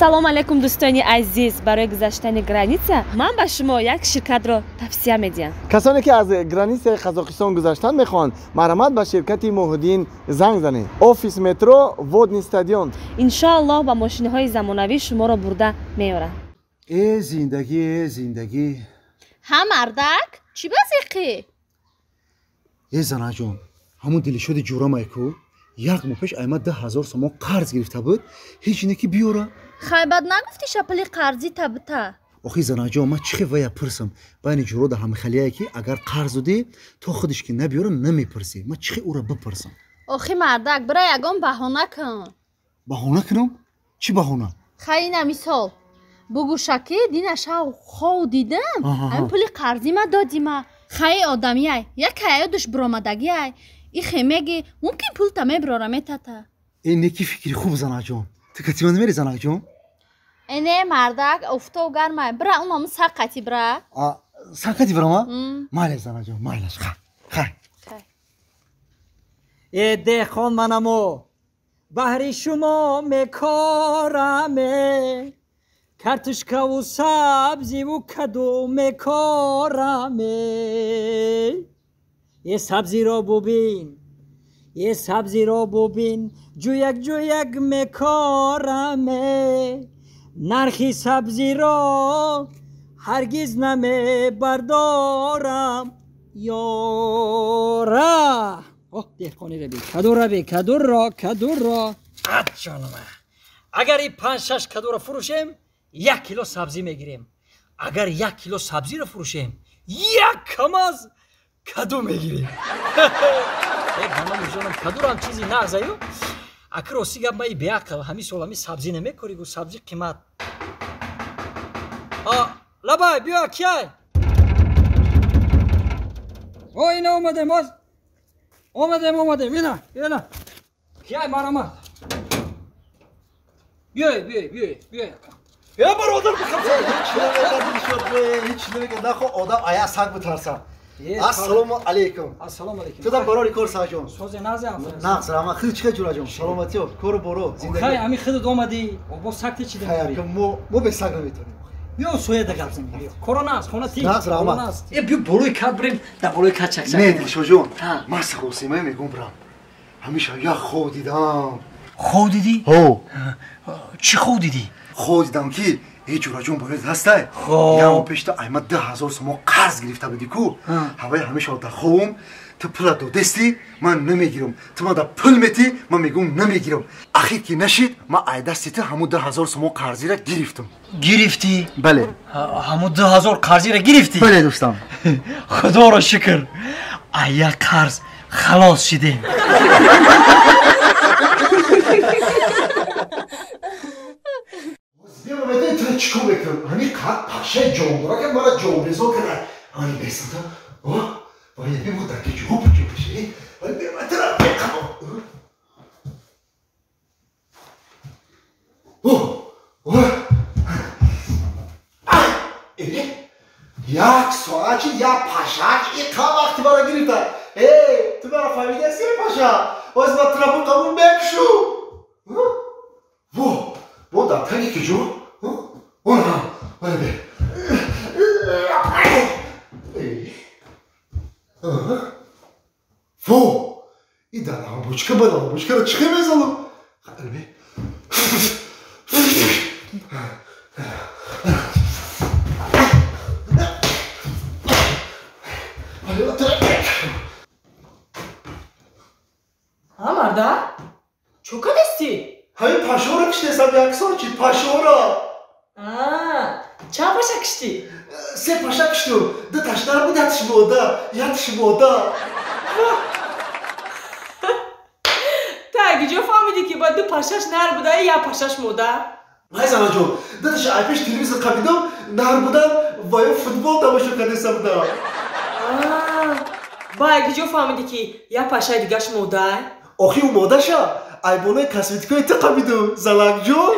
салом алейкум дӯстони азиз. Барои гузаштани граница ман ба шумо як ширкатро тавсия медиҳам. касоне ки аз границаи қазоқистон гузаштан мехоҳанд марҳамат ба ширкати муҳиддин занг занед. офис метро водни стадион. иншоаллоҳ ба мошинаҳои замонавӣ шуморо бурда меорад. зиндагӣ ҳа мардак чӣ базиқӣ? занаҷон ҳамун дилишоди ҷурамай ку як моҳ пеш айма 10,000 сомон қарз гирифта буд ҳеҷ ина ки биёра. хайбат нагуфти шапали қарзи табита. охи занаҷон ман чӣ вая пурсам байни ҷурода ҳамихалияе ки агар қарзу ди то худиш ки набиёра намепурсӣ. ман чӣ ура бипурсам? охи мардак бира ягон баҳона кун. баҳона кунам? чӣ баҳона? хайна мисол бугӯшаки динашав хов дидам ами пули қарзима додима хай одамияй як каядуш биромадагияй и хемеги мумкин пулта мебирора метата. эне ки фикри хуб занаҷон. ту катима намери занаҷон? эне мардак уфтов гармай бира уному сақати бира. сақати бирама? майли занаҷон майлаш хай. дехон манамо баҳри шумо мекораме картошкаву сабзиву каду мекораме е сабзиро бубин ҷӯяк мекораме нархи сабзиро ҳаргиз намебардорам ёра. деҳқонира бе кадурро ҷонима агар и 5-6 кадурро фурӯшем 1 кило сабзӣ мегирем. агар 1 кило сабзиро фурӯшем 1 камаз каду мегирем. ганамужонам кадурам чизи нағзаю аки рости гап маи беақл ҳами сол ҳами сабзӣ намекоригу сабзӣ қимат. лабай биё кияй ина омадем ина кияй марҳамат биёй бародар ҳеҷ намегӯ нахо одам ая саг бутарса. ассалому алейкум. ту дар барори кор саҷон созе назам нағз рама хиди чиқа ҷураҷон саломатиё кору боро хай ами хидат омади обо сагти чида мо бе саг наметавонем. биё сояда гап зани корона аст хона ти нағз рама биё болои кат бирем дар болои кат чакчак не дилшоҷон ман саросимае мегӯм бирам ҳамеша як хов дидам. хов дидӣ? чӣ хов дидӣ? хов дидам ки ҷураҷон бояд ҳастай ямо пешта айма 10,000 сомон қарз гирифта буди ку ҳаваи ҳамеша дар ховум ту пула додести ман намегирам ту ман дар пул метӣ ман мегӯм намегирам ахир ки нашид ман ай дасти ту ҳамун 10,000 сомон қарзира гирифтам. гирифтӣ? бале ҳамун 10,000 қарзира гирифтӣ? бале дӯстам худоро шукр ай як қарз халос шидем. чикор мекунам ҳамин қад пашаи ҷондора ки мара ҷонбезо кунад ҳани бесата бояд бимодар ки ҷоп ҷопиши бематара беқамо як соачи як пашач иқа вақти бара гирифта ту бара фаҳмидаси паша оз ба трабу қабул мекушу бо дар таги ки ҷо и дар лампочка ба лампочкаро чиқа мезанам марда чӯ кадести? ҳамин пашоро киштесам як соачи пашоро. чанд паша кишти? 3 паша киштум ду ташнар буд ятиш мода. та киҷо фаҳмидӣ ки ба 2 пашаш нар буда и 1 пашаш мода? най занаҷон дадаш айпеш телевизор қабидам нар будан ва ё футбол тамошо кардеса будам. ба киҷо фаҳмидӣ ки 1 пашаи дигаш мода? охи ӯ модаша айбонаи косметикои ту қабиду залакҷон.